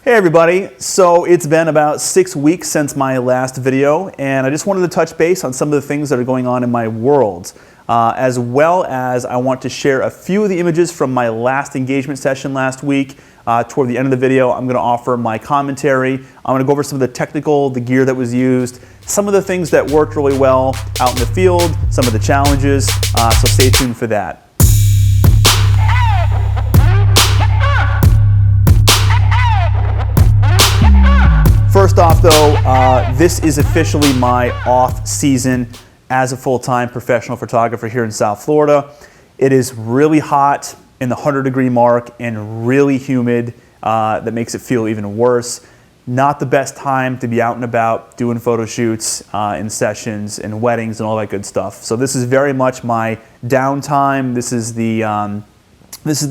Hey everybody, so it's been about 6 weeks since my last video, and I just wanted to touch base on some of the things that are going on in my world, as well as I want to share a few of the images from my last engagement session last week. Toward the end of the video, I'm going to offer my commentary. I'm going to go over some of the gear that was used, some of the things that worked really well out in the field, some of the challenges, so stay tuned for that. First off though, this is officially my off season as a full-time professional photographer here in South Florida. It is really hot in the 100-degree mark and really humid. That makes it feel even worse. Not the best time to be out and about doing photo shoots and sessions and weddings and all that good stuff. So this is very much my downtime. This is the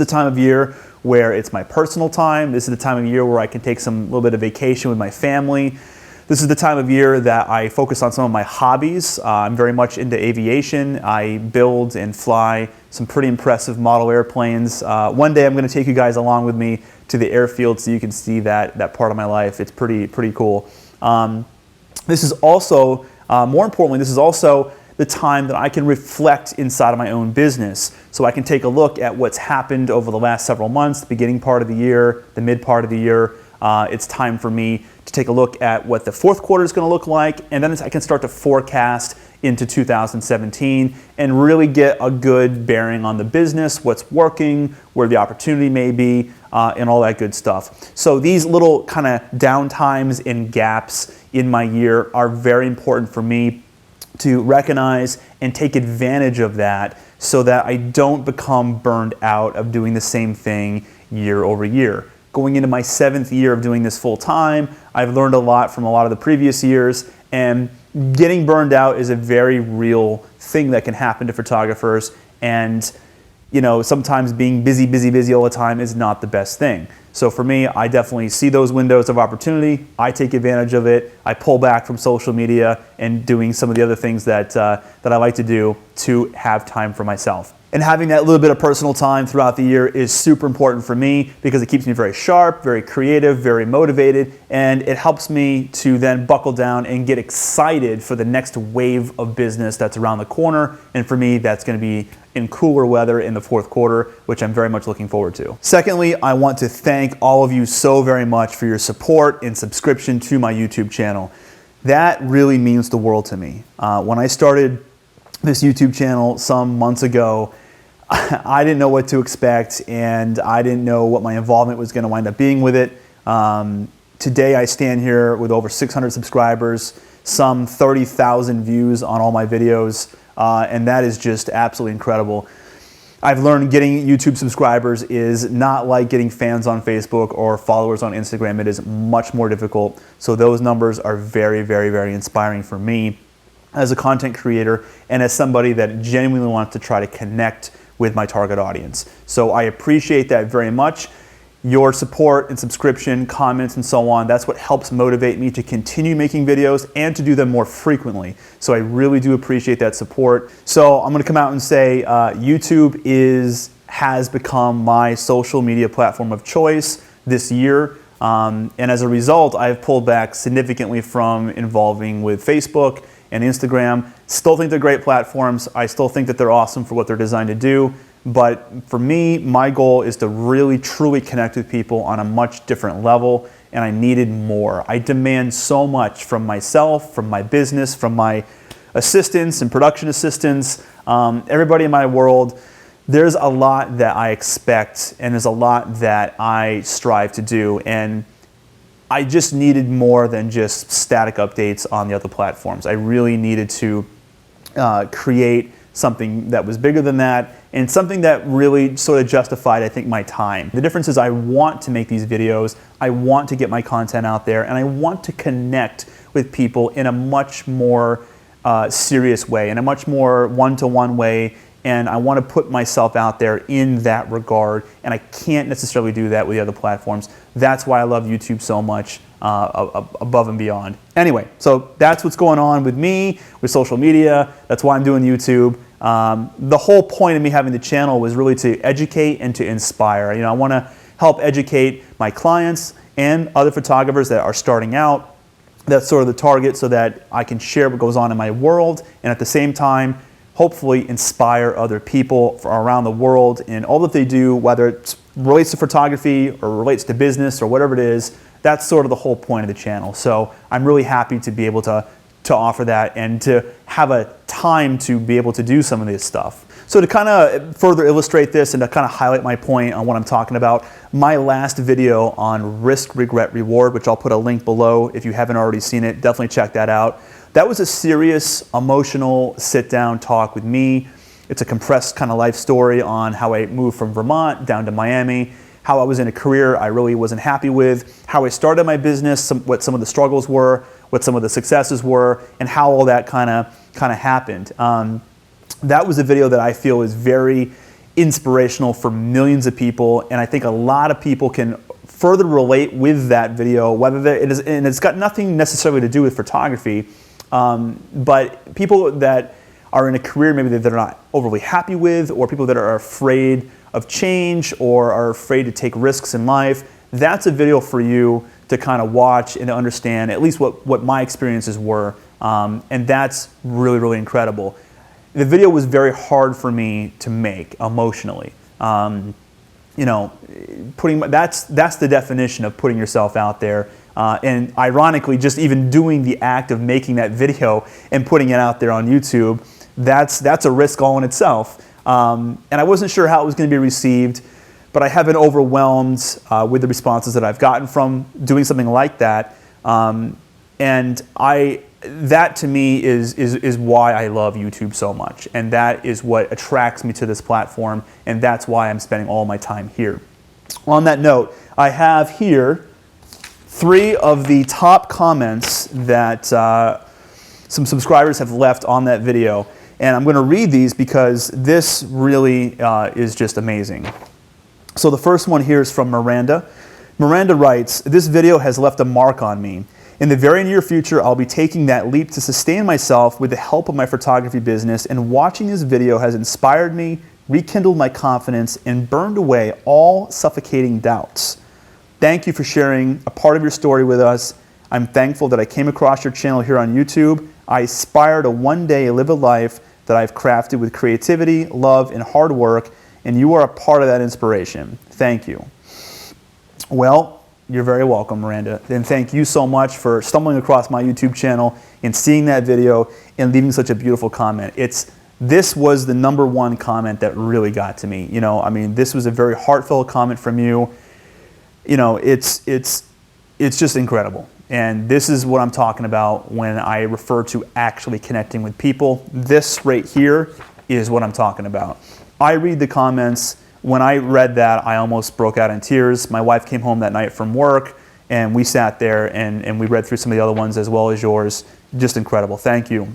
time of year where it's my personal time. This is the time of year where I can take a little bit of vacation with my family. This is the time of year that I focus on some of my hobbies. I'm very much into aviation. I build and fly some pretty impressive model airplanes. One day I'm going to take you guys along with me to the airfield so you can see that part of my life. It's pretty cool. This is also, more importantly, this is also the time that I can reflect inside of my own business. So I can take a look at what's happened over the last several months, the beginning part of the year, the mid part of the year. It's time for me to take a look at what the fourth quarter is going to look like, and then I can start to forecast into 2017 and really get a good bearing on the business, what's working, where the opportunity may be, and all that good stuff. So these little kind of downtimes and gaps in my year are very important for me to recognize and take advantage of that so that I don't become burned out of doing the same thing year over year. Going into my 7th year of doing this full time, I've learned a lot from a lot of the previous years, and getting burned out is a very real thing that can happen to photographers, and you know, sometimes being busy all the time is not the best thing. So for me, I definitely see those windows of opportunity. I take advantage of it. I pull back from social media and doing some of the other things that I like to do to have time for myself. And having that little bit of personal time throughout the year is super important for me because it keeps me very sharp, very creative, very motivated, and it helps me to then buckle down and get excited for the next wave of business that's around the corner. And for me, that's going to be in cooler weather in the fourth quarter, which I'm very much looking forward to. Secondly, I want to thank all of you so very much for your support and subscription to my YouTube channel. That really means the world to me. When I started this YouTube channel some months ago, I didn't know what to expect, and I didn't know what my involvement was going to wind up being with it. Today I stand here with over 600 subscribers, some 30,000 views on all my videos, and that is just absolutely incredible. I've learned getting YouTube subscribers is not like getting fans on Facebook or followers on Instagram. It is much more difficult. So those numbers are very inspiring for me as a content creator and as somebody that genuinely wants to try to connect with my target audience. So I appreciate that very much. Your support and subscription, comments, and so on, that's what helps motivate me to continue making videos and to do them more frequently. So I really do appreciate that support. So I'm gonna come out and say YouTube has become my social media platform of choice this year. And as a result, I've pulled back significantly from involving with Facebook and Instagram. Still think they're great platforms. I still think that they're awesome for what they're designed to do. But for me, my goal is to really truly connect with people on a much different level, and I needed more. I demand so much from myself, from my business, from my assistants and production assistants, everybody in my world. There's a lot that I expect, and there's a lot that I strive to do, and I just needed more than just static updates on the other platforms. I really needed to create something that was bigger than that and something that really sort of justified, I think, my time. The difference is I want to make these videos, I want to get my content out there, and I want to connect with people in a much more serious way, in a much more one-to-one way, and I want to put myself out there in that regard, and I can't necessarily do that with the other platforms. That's why I love YouTube so much, above and beyond. Anyway, so that's what's going on with me, with social media. That's why I'm doing YouTube. The whole point of me having the channel was really to educate and to inspire. You know, I want to help educate my clients and other photographers that are starting out. That's sort of the target, so that I can share what goes on in my world, and at the same time, hopefully inspire other people around the world in all that they do, whether it relates to photography or relates to business or whatever it is. That's sort of the whole point of the channel. So I'm really happy to be able to offer that and to have a time to be able to do some of this stuff. So to kind of further illustrate this and to kind of highlight my point on what I'm talking about, my last video on risk, regret, reward, which I'll put a link below if you haven't already seen it, definitely check that out. That was a serious, emotional sit-down talk with me. It's a compressed kind of life story on how I moved from Vermont down to Miami, how I was in a career I really wasn't happy with, how I started my business, what some of the struggles were, what some of the successes were, and how all that kind of happened. That was a video that I feel is very inspirational for millions of people, and I think a lot of people can further relate with that video, whether it is, and it's got nothing necessarily to do with photography, but people that are in a career maybe that they're not overly happy with, or people that are afraid of change or are afraid to take risks in life, that's a video for you to kind of watch and to understand at least what my experiences were, and that's really, really incredible. The video was very hard for me to make emotionally. You know, that's the definition of putting yourself out there. And ironically, just even doing the act of making that video and putting it out there on YouTube, that's a risk all in itself. And I wasn't sure how it was going to be received, but I have been overwhelmed with the responses that I've gotten from doing something like that. And that to me is why I love YouTube so much, and that is what attracts me to this platform, and that's why I'm spending all my time here. On that note, I have here 3 of the top comments that some subscribers have left on that video, and I'm going to read these because this really is just amazing. So the first one here is from Miranda. Miranda writes, "This video has left a mark on me. In the very near future, I'll be taking that leap to sustain myself with the help of my photography business, and watching this video has inspired me, rekindled my confidence, and burned away all suffocating doubts. Thank you for sharing a part of your story with us. I'm thankful that I came across your channel here on YouTube. I aspire to one day live a life that I've crafted with creativity, love, and hard work, and you are a part of that inspiration. Thank you." Well, you're very welcome, Miranda. And thank you so much for stumbling across my YouTube channel and seeing that video and leaving such a beautiful comment. This was the #1 comment that really got to me. You know, I mean, this was a very heartfelt comment from you. You know, it's just incredible. And this is what I'm talking about when I refer to actually connecting with people. This right here is what I'm talking about. I read the comments. When I read that, I almost broke out in tears. My wife came home that night from work, and we sat there and we read through some of the other ones as well as yours. Just incredible. Thank you.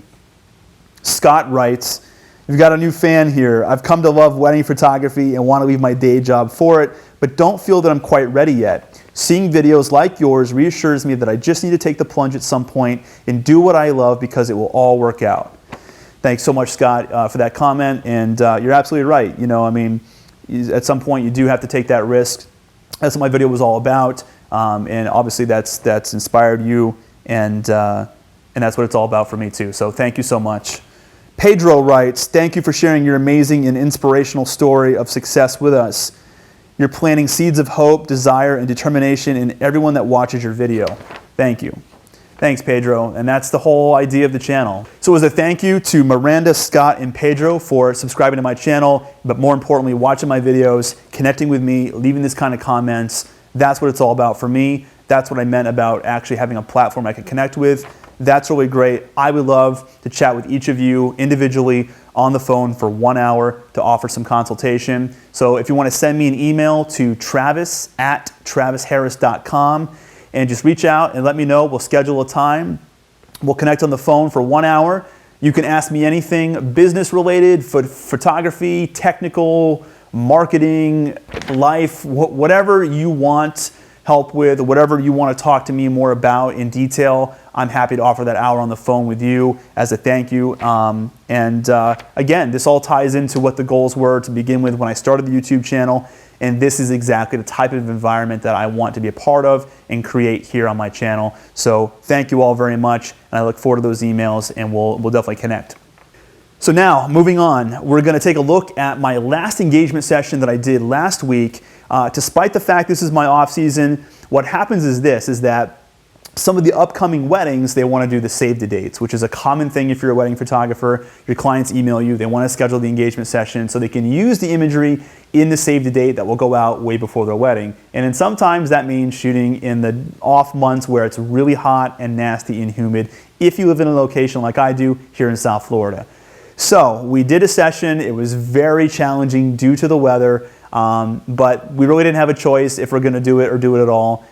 Scott writes, "We've got a new fan here. I've come to love wedding photography and want to leave my day job for it, but don't feel that I'm quite ready yet. Seeing videos like yours reassures me that I just need to take the plunge at some point and do what I love, because it will all work out." Thanks so much, Scott, for that comment. And you're absolutely right. You know, I mean, at some point you do have to take that risk. That's what my video was all about, and obviously that's inspired you, and that's what it's all about for me too. So thank you so much. Pedro writes, "Thank you for sharing your amazing and inspirational story of success with us. You're planting seeds of hope, desire, and determination in everyone that watches your video." Thank you. Thanks, Pedro, and that's the whole idea of the channel. So as a thank you to Miranda, Scott, and Pedro for subscribing to my channel, but more importantly, watching my videos, connecting with me, leaving this kind of comments, that's what it's all about for me. That's what I meant about actually having a platform I can connect with. That's really great. I would love to chat with each of you individually on the phone for 1 hour to offer some consultation. So if you want to send me an email to travis@travisharris.com, and just reach out and let me know. We'll schedule a time. We'll connect on the phone for 1 hour. You can ask me anything business related, photography, technical, marketing, life, whatever you want help with, whatever you want to talk to me more about in detail. I'm happy to offer that hour on the phone with you as a thank you. Again, this all ties into what the goals were to begin with when I started the YouTube channel. and this is exactly the type of environment that I want to be a part of and create here on my channel. So thank you all very much, and I look forward to those emails, and we'll definitely connect. So now, moving on, we're going to take a look at my last engagement session that I did last week. Despite the fact this is my off season, what happens is that some of the upcoming weddings, they want to do the save the dates, which is a common thing if you're a wedding photographer. Your clients email you, they want to schedule the engagement session so they can use the imagery in the save the date that will go out way before their wedding. And then sometimes that means shooting in the off months where it's really hot and nasty and humid if you live in a location like I do here in South Florida. So we did a session. It was very challenging due to the weather, but we really didn't have a choice if we're going to do it or do it at all.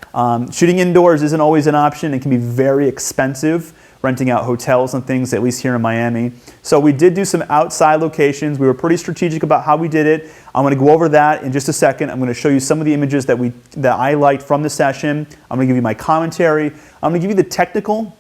Shooting indoors isn't always an option. It can be very expensive, renting out hotels and things, at least here in Miami. So we did do some outside locations. We were pretty strategic about how we did it. I'm going to go over that in just a second. I'm going to show you some of the images that I liked from the session. I'm going to give you my commentary. I'm going to give you the technical.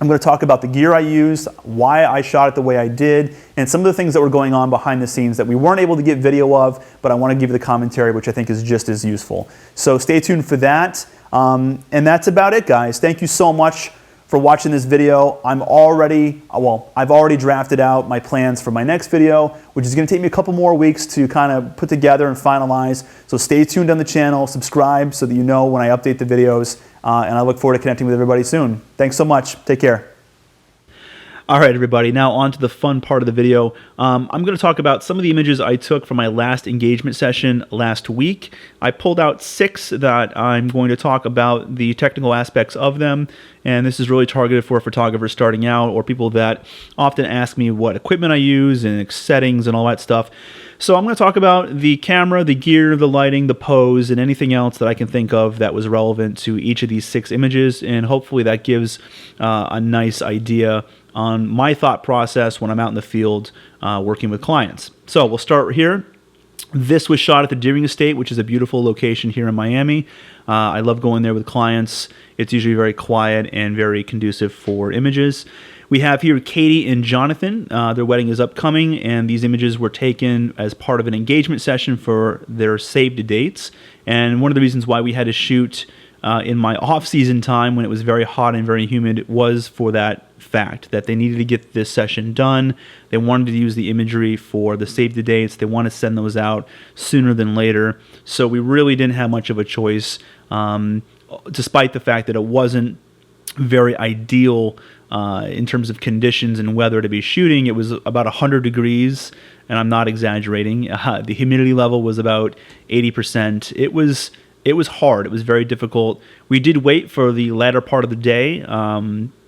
I'm going to talk about the gear I used, why I shot it the way I did, and some of the things that were going on behind the scenes that we weren't able to get video of, but I want to give you the commentary, which I think is just as useful. So stay tuned for that. And that's about it, guys. Thank you so much for watching this video. I've already drafted out my plans for my next video, which is going to take me a couple more weeks to kind of put together and finalize. So stay tuned on the channel, subscribe so that you know when I update the videos, and I look forward to connecting with everybody soon. Thanks so much. Take care. All right, everybody, now on to the fun part of the video. I'm going to talk about some of the images I took from my last engagement session last week. I pulled out 6 that I'm going to talk about the technical aspects of them, and this is really targeted for photographers starting out or people that often ask me what equipment I use and settings and all that stuff. So I'm going to talk about the camera, the gear, the lighting, the pose, and anything else that I can think of that was relevant to each of these 6 images, and hopefully that gives a nice idea on my thought process when I'm out in the field working with clients. So we'll start here. This was shot at the Deering Estate, which is a beautiful location here in Miami. I love going there with clients. It's usually very quiet and very conducive for images. We have here Katie and Jonathan. Their wedding is upcoming, and these images were taken as part of an engagement session for their saved dates. And one of the reasons why we had to shoot in my off-season time when it was very hot and very humid was for that fact that they needed to get this session done. They wanted to use the imagery for the save the dates. They want to send those out sooner than later. So we really didn't have much of a choice, despite the fact that it wasn't very ideal in terms of conditions and weather to be shooting. It was about 100 degrees, and I'm not exaggerating. The humidity level was about 80%. It was hard. It was very difficult. We did wait for the latter part of the day,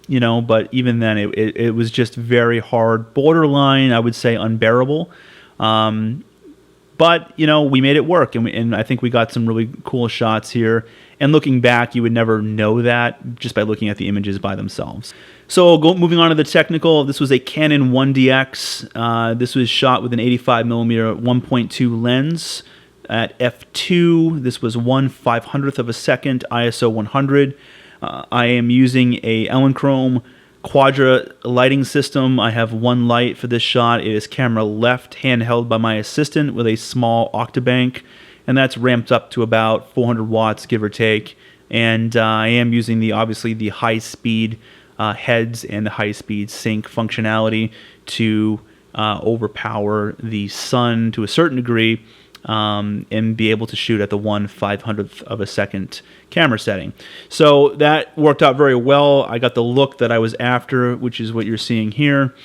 but even then it was just very hard, borderline, I would say, unbearable. But we made it work, and I think we got some really cool shots here. And looking back, you would never know that just by looking at the images by themselves. So moving on to the technical, this was a Canon 1DX. This was shot with an 85mm 1.2 lens at f2. This was 1/500th of a second, ISO 100. I am using a Elinchrom Quadra lighting system. I have one light for this shot. It is camera left, handheld by my assistant with a small Octabank, and that's ramped up to about 400 watts, give or take. And I am using obviously the high-speed heads and the high-speed sync functionality to overpower the sun to a certain degree, and be able to shoot at the 1/500th of a second camera setting. So that worked out very well. I got the look that I was after, which is what you're seeing here.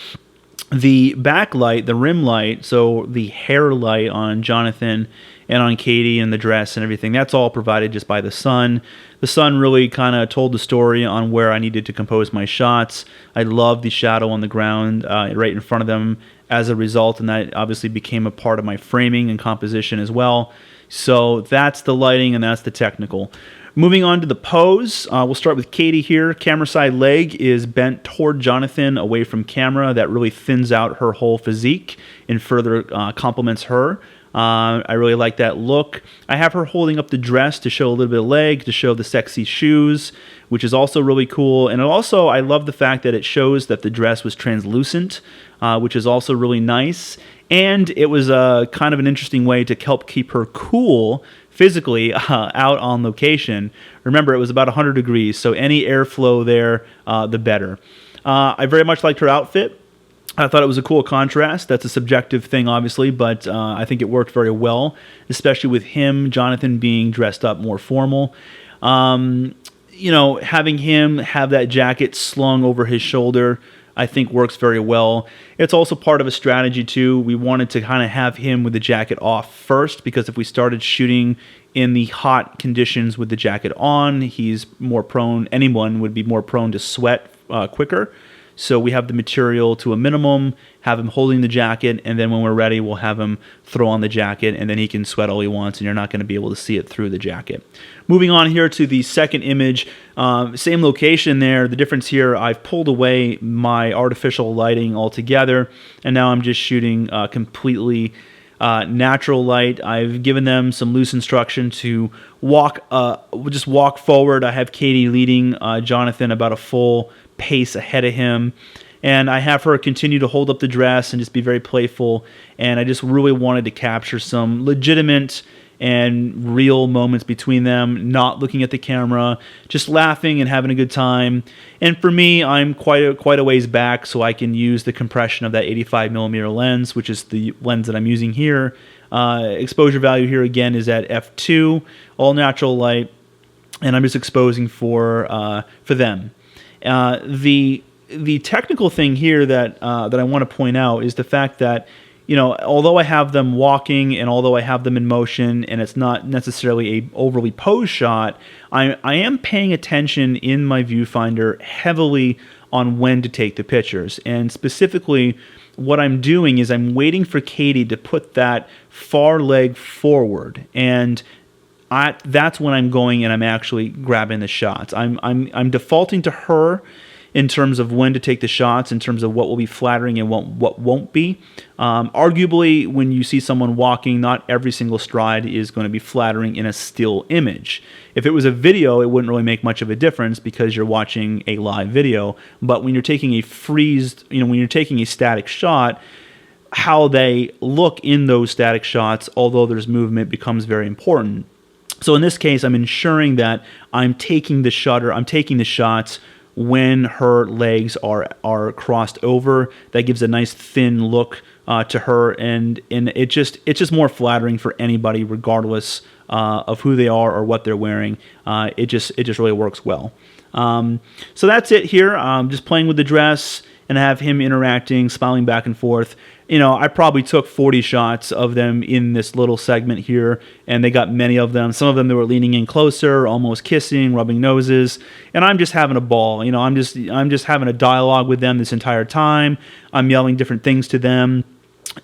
The backlight, the rim light, so the hair light on Jonathan and on Katie and the dress and everything, that's all provided just by the sun. The sun really kind of told the story on where I needed to compose my shots. I love the shadow on the ground right in front of them as a result, and that obviously became a part of my framing and composition as well. So that's the lighting and that's the technical. Moving on to the pose, we'll start with Katie here. Camera side leg is bent toward Jonathan, away from camera. That really thins out her whole physique and further complements her. I really like that look. I have her holding up the dress to show a little bit of leg, to show the sexy shoes, which is also really cool. And also, I love the fact that it shows that the dress was translucent, which is also really nice. And it was kind of an interesting way to help keep her cool physically out on location. Remember, it was about 100 degrees, so any airflow there, the better. I very much liked her outfit. I thought it was a cool contrast. That's a subjective thing, obviously, but I think it worked very well, especially with him, Jonathan, being dressed up more formal. Having him have that jacket slung over his shoulder, I think works very well. It's also part of a strategy, too. We wanted to kind of have him with the jacket off first, because if we started shooting in the hot conditions with the jacket on, anyone would be more prone to sweat quicker. So we have the material to a minimum, have him holding the jacket, and then when we're ready, we'll have him throw on the jacket, and then he can sweat all he wants, and you're not going to be able to see it through the jacket. Moving on here to the second image, same location there. The difference here, I've pulled away my artificial lighting altogether, and now I'm just shooting completely natural light. I've given them some loose instruction to walk forward. I have Katie leading Jonathan about a full pace ahead of him, and I have her continue to hold up the dress and just be very playful, and I just really wanted to capture some legitimate and real moments between them, not looking at the camera, just laughing and having a good time. And for me, I'm quite a ways back, so I can use the compression of that 85mm lens, which is the lens that I'm using here. Exposure value here again is at f2, all natural light, and I'm just exposing for them. The technical thing here that I want to point out is the fact that, although I have them walking and although I have them in motion and it's not necessarily a overly posed shot, I am paying attention in my viewfinder heavily on when to take the pictures. And specifically, what I'm doing is I'm waiting for Katie to put that far leg forward, and that's when I'm going and I'm actually grabbing the shots. I'm defaulting to her in terms of when to take the shots, in terms of what will be flattering and what won't be. Arguably, when you see someone walking, not every single stride is going to be flattering in a still image. If it was a video, it wouldn't really make much of a difference because you're watching a live video. But when you're taking when you're taking a static shot, how they look in those static shots, although there's movement, becomes very important. So in this case, I'm ensuring that I'm taking the shots when her legs are crossed over. That gives a nice thin look to her, and it's just more flattering for anybody, regardless of who they are or what they're wearing. It just really works well. So that's it here. Just playing with the dress and have him interacting, smiling back and forth. I probably took 40 shots of them in this little segment here, and they got many of them. Some of them they were leaning in closer, almost kissing, rubbing noses, and I'm just having a ball. I'm just having a dialogue with them this entire time. I'm yelling different things to them.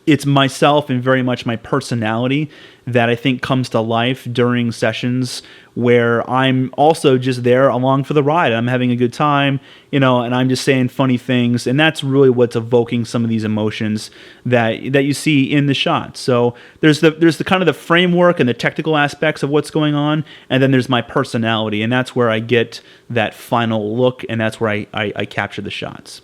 It's myself and very much my personality that I think comes to life during sessions where I'm also just there along for the ride. I'm having a good time, and I'm just saying funny things, and that's really what's evoking some of these emotions that you see in the shot. So there's the kind of the framework and the technical aspects of what's going on, and then there's my personality, and that's where I get that final look, and that's where I capture the shots.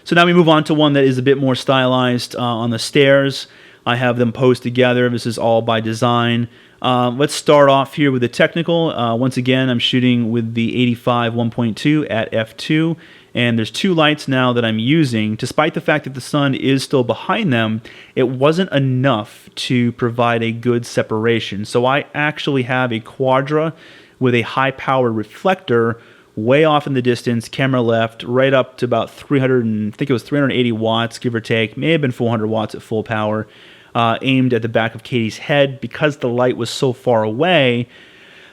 So now we move on to one that is a bit more stylized on the stairs. I have them posed together. This is all by design. Let's start off here with the technical. Once again, I'm shooting with the 85 1.2 at f2, and there's two lights now that I'm using. Despite the fact that the sun is still behind them, it wasn't enough to provide a good separation. So I actually have a Quadra with a high-power reflector way off in the distance, camera left, right up to about 380 watts, give or take. May have been 400 watts at full power, aimed at the back of Katie's head. Because the light was so far away,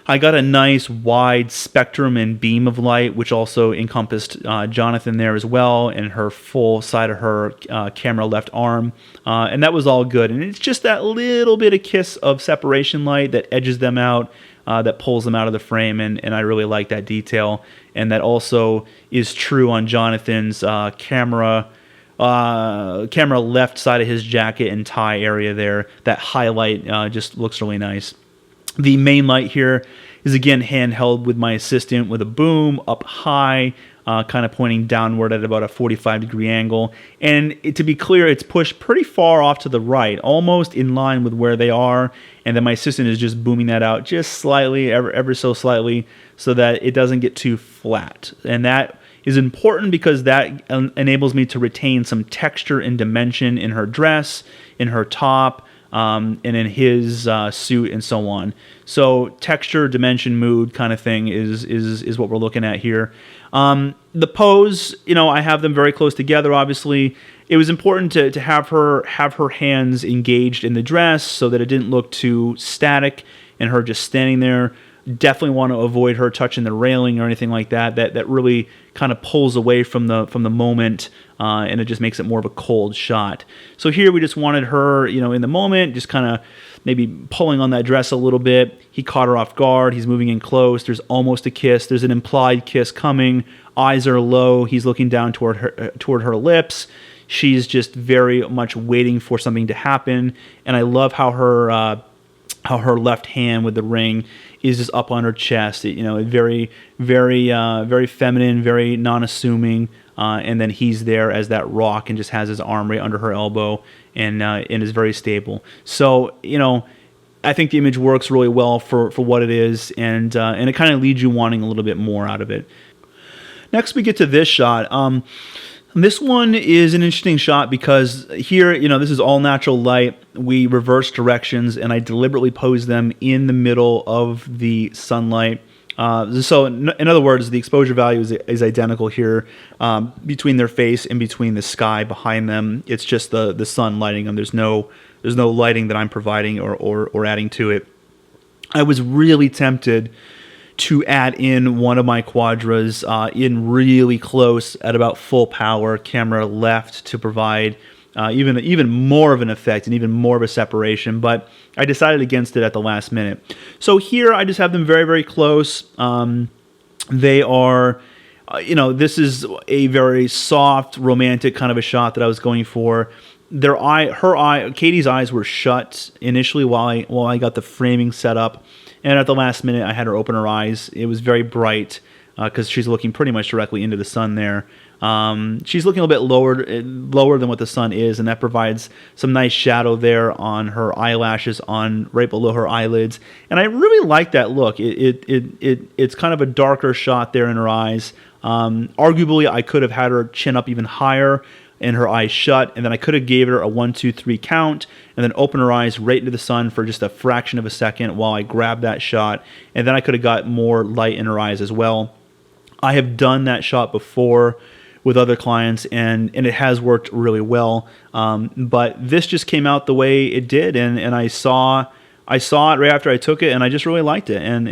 I got a nice wide spectrum and beam of light, which also encompassed Jonathan there as well, and her full side of her camera left arm. And that was all good. And it's just that little bit of kiss of separation light that edges them out, that pulls them out of the frame, and I really like that detail. And that also is true on Jonathan's camera left side of his jacket and tie area there. That highlight just looks really nice. The main light here is again handheld with my assistant with a boom up high. kind of pointing downward at about a 45-degree angle. And to be clear, it's pushed pretty far off to the right, almost in line with where they are. And then my assistant is just booming that out just slightly, ever so slightly, so that it doesn't get too flat. And that is important because that enables me to retain some texture and dimension in her dress, in her top, and in his suit and so on. So texture, dimension, mood kind of thing is what we're looking at here. The pose, I have them very close together, obviously. It was important to have her hands engaged in the dress so that it didn't look too static and her just standing there. Definitely want to avoid her touching the railing or anything like that. That really kind of pulls away from the moment, and it just makes it more of a cold shot. So here we just wanted her, in the moment, just kind of maybe pulling on that dress a little bit. He caught her off guard. He's moving in close. There's almost a kiss. There's an implied kiss coming. Eyes are low. He's looking down toward her lips. She's just very much waiting for something to happen. And I love how her left hand with the ring is just up on her chest. Very, very, very feminine, very non-assuming. And then he's there as that rock and just has his arm right under her elbow and is very stable. So, I think the image works really well for what it is, and it kind of leads you wanting a little bit more out of it. Next, we get to this shot. This one is an interesting shot because here, this is all natural light. We reverse directions, and I deliberately pose them in the middle of the sunlight. So, in other words, the exposure value is identical here between their face and between the sky behind them. It's just the sun lighting them. There's no lighting that I'm providing or adding to it. I was really tempted to add in one of my quadras in really close at about full power, camera left, to provide even more of an effect and even more of a separation, but I decided against it at the last minute. So here I just have them very, very close. They are, this is a very soft, romantic kind of a shot that I was going for. Katie's eyes were shut initially while I got the framing set up. And at the last minute, I had her open her eyes. It was very bright because she's looking pretty much directly into the sun there. She's looking a little bit lower than what the sun is, and that provides some nice shadow there on her eyelashes, right below her eyelids. And I really like that look. It's kind of a darker shot there in her eyes. Arguably, I could have had her chin up even higher and her eyes shut, and then I could have gave her a 1, 2, 3 count, and then open her eyes right into the sun for just a fraction of a second while I grabbed that shot, and then I could have got more light in her eyes as well. I have done that shot before with other clients, and it has worked really well, but this just came out the way it did, and I saw it right after I took it, and I just really liked it, and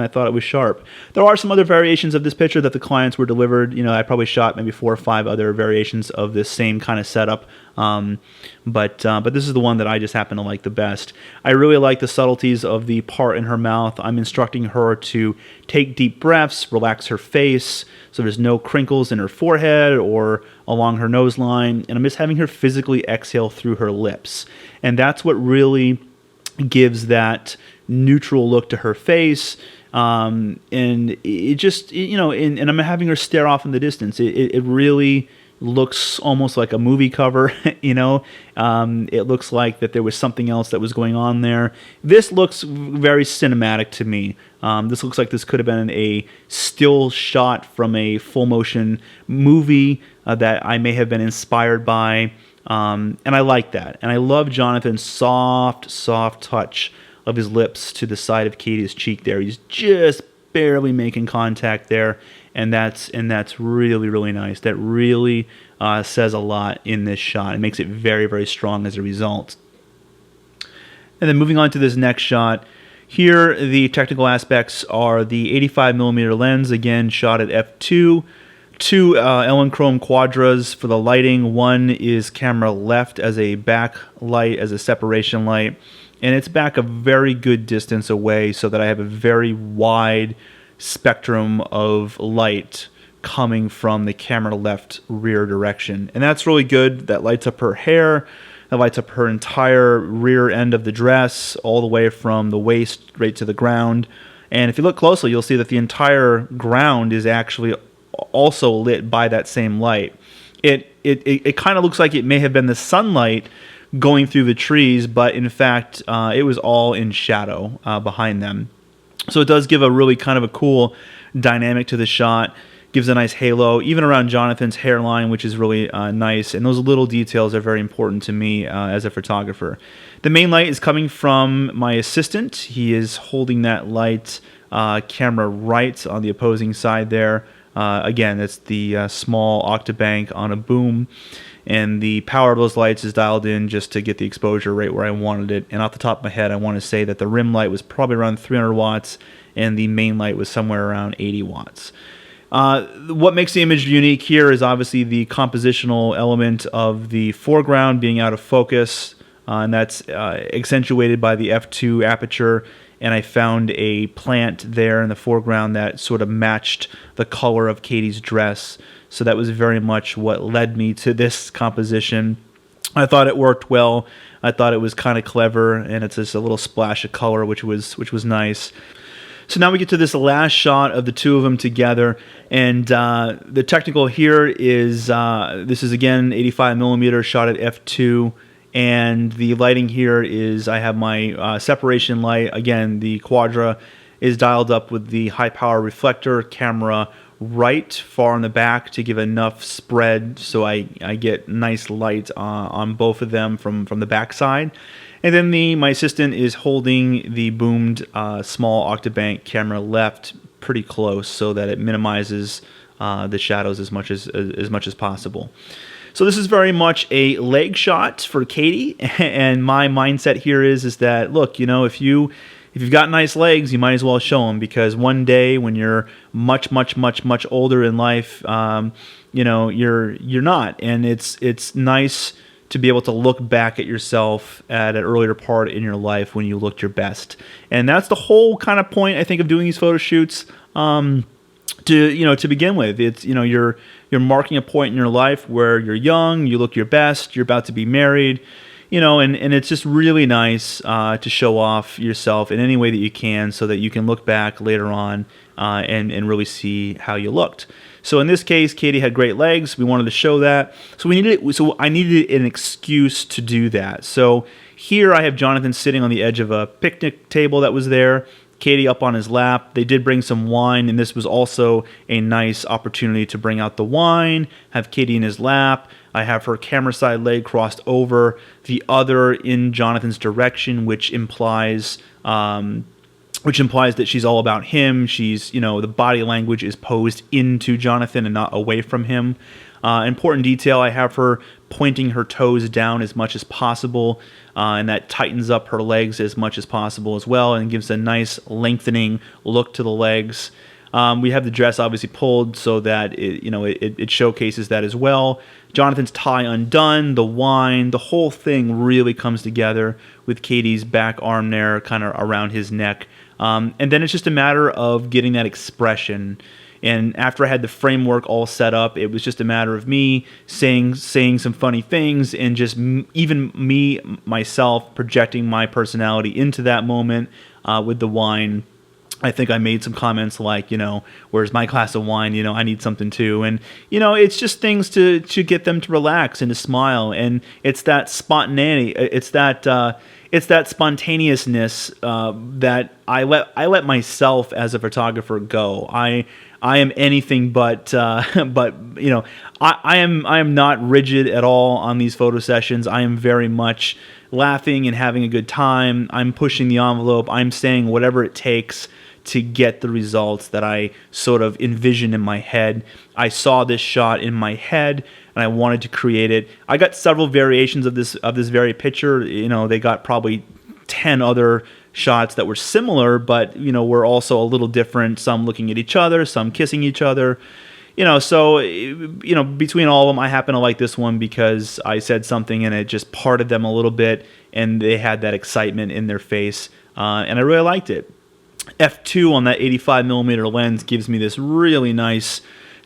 I thought it was sharp. There are some other variations of this picture that the clients were delivered. I probably shot maybe 4 or 5 other variations of this same kind of setup, but this is the one that I just happen to like the best. I really like the subtleties of the part in her mouth. I'm instructing her to take deep breaths, relax her face, so there's no crinkles in her forehead or along her nose line, and I'm just having her physically exhale through her lips, and that's what really gives that neutral look to her face, and it just, and I'm having her stare off in the distance. It really looks almost like a movie cover, It looks like that there was something else that was going on there. This looks very cinematic to me. This looks like this could have been a still shot from a full motion movie that I may have been inspired by. And I like that. And I love Jonathan's soft touch of his lips to the side of Katie's cheek there. He's just barely making contact there. And that's really, really nice. That really says a lot in this shot. It makes it very, very strong as a result. And then moving on to this next shot. Here, the technical aspects are the 85mm lens, again, shot at f2. 2 Elinchrom quadras for the lighting. One is camera left as a backlight, as a separation light, and it's back a very good distance away so that I have a very wide spectrum of light coming from the camera left rear direction. And that's really good. That lights up her hair, that lights up her entire rear end of the dress, all the way from the waist right to the ground. And if you look closely, you'll see that the entire ground is actually also lit by that same light. It kind of looks like it may have been the sunlight going through the trees, but in fact, it was all in shadow behind them. So it does give a really kind of a cool dynamic to the shot. Gives a nice halo, even around Jonathan's hairline, which is really nice. And those little details are very important to me as a photographer. The main light is coming from my assistant. He is holding that light camera right on the opposing side there. Again, it's the small Octabank on a boom. And the power of those lights is dialed in just to get the exposure right where I wanted it. And off the top of my head, I want to say that the rim light was probably around 300 watts, and the main light was somewhere around 80 watts. What makes the image unique here is obviously the compositional element of the foreground being out of focus, and that's accentuated by the f2 aperture. And I found a plant there in the foreground that sort of matched the color of Katie's dress. So that was very much what led me to this composition. I thought it worked well. I thought it was kind of clever, and it's just a little splash of color, which was nice. So now we get to this last shot of the two of them together, and the technical here is this is again 85 millimeter shot at f2, and the lighting here is I have my separation light. Again, the Quadra is dialed up with the high power reflector camera right far in the back to give enough spread so I get nice light on both of them from the back side. And then my assistant is holding the boomed small Octabank camera left pretty close so that it minimizes the shadows as much as possible. So this is very much a leg shot for Katie, and my mindset here is that, look, you know, if you've got nice legs, you might as well show them, because one day when you're much older in life, you know, you're not, and it's nice to be able to look back at yourself at an earlier part in your life when you looked your best. And that's the whole kind of point, I think, of doing these photo shoots. To begin with, it's, you know, you're marking a point in your life where you're young, you look your best, you're about to be married, you know, and it's just really nice to show off yourself in any way that you can, so that you can look back later on and really see how you looked. So in this case, Katie had great legs. We wanted to show that. So I needed an excuse to do that. So here I have Jonathan sitting on the edge of a picnic table that was there, Katie up on his lap. They did bring some wine, and this was also a nice opportunity to bring out the wine, have Katie in his lap. I have her camera side leg crossed over, the other in Jonathan's direction, which implies that she's all about him. She's, you know, the body language is posed into Jonathan and not away from him. Important detail, I have her pointing her toes down as much as possible, and that tightens up her legs as much as possible as well, and gives a nice lengthening look to the legs. We have the dress obviously pulled so that it showcases that as well. Jonathan's tie undone, the wine, the whole thing really comes together with Katie's back arm there kind of around his neck. And then it's just a matter of getting that expression. And after I had the framework all set up, it was just a matter of me saying some funny things, and just even me, myself, projecting my personality into that moment with the wine. I think I made some comments like, you know, where's my glass of wine? You know, I need something too. And, you know, it's just things to get them to relax and to smile. And it's that spontaneity. It's that spontaneousness that I let myself as a photographer go. I am anything but you know, I am not rigid at all on these photo sessions. I am very much laughing and having a good time. I'm pushing the envelope. I'm saying whatever it takes to get the results that I sort of envision in my head. I saw this shot in my head, and I wanted to create it. I got several variations of this very picture. You know, they got probably 10 other shots that were similar, but, you know, were also a little different. Some looking at each other, some kissing each other. You know, so, you know, between all of them, I happen to like this one because I said something and it just parted them a little bit, and they had that excitement in their face, and I really liked it. F2 on that 85 millimeter lens gives me this really nice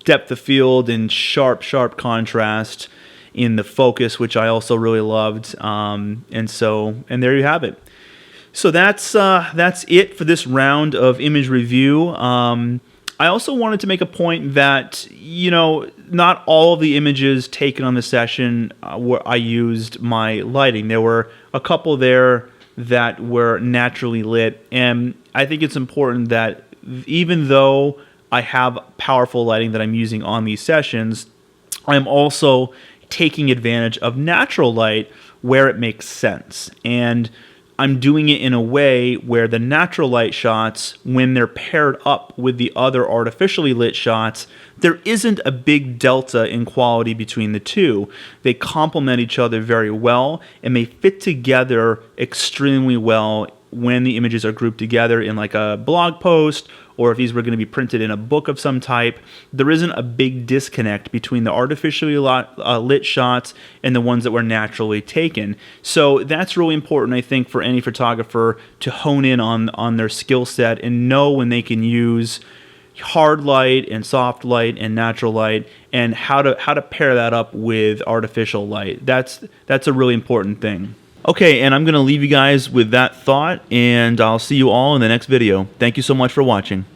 depth of field and sharp contrast in the focus, which I also really loved. And there you have it. So that's it for this round of image review. I also wanted to make a point that, not all of the images taken on the session where I used my lighting. There were a couple there that were naturally lit, and I think it's important that even though I have powerful lighting that I'm using on these sessions, I'm also taking advantage of natural light where it makes sense. And I'm doing it in a way where the natural light shots, when they're paired up with the other artificially lit shots, there isn't a big delta in quality between the two. They complement each other very well, and they fit together extremely well when the images are grouped together in like a blog post, or if these were going to be printed in a book of some type. There isn't a big disconnect between the artificially lit shots and the ones that were naturally taken. So that's really important, I think, for any photographer to hone in on their skill set and know when they can use hard light and soft light and natural light, and how to pair that up with artificial light. That's a really important thing. Okay, and I'm going to leave you guys with that thought, and I'll see you all in the next video. Thank you so much for watching.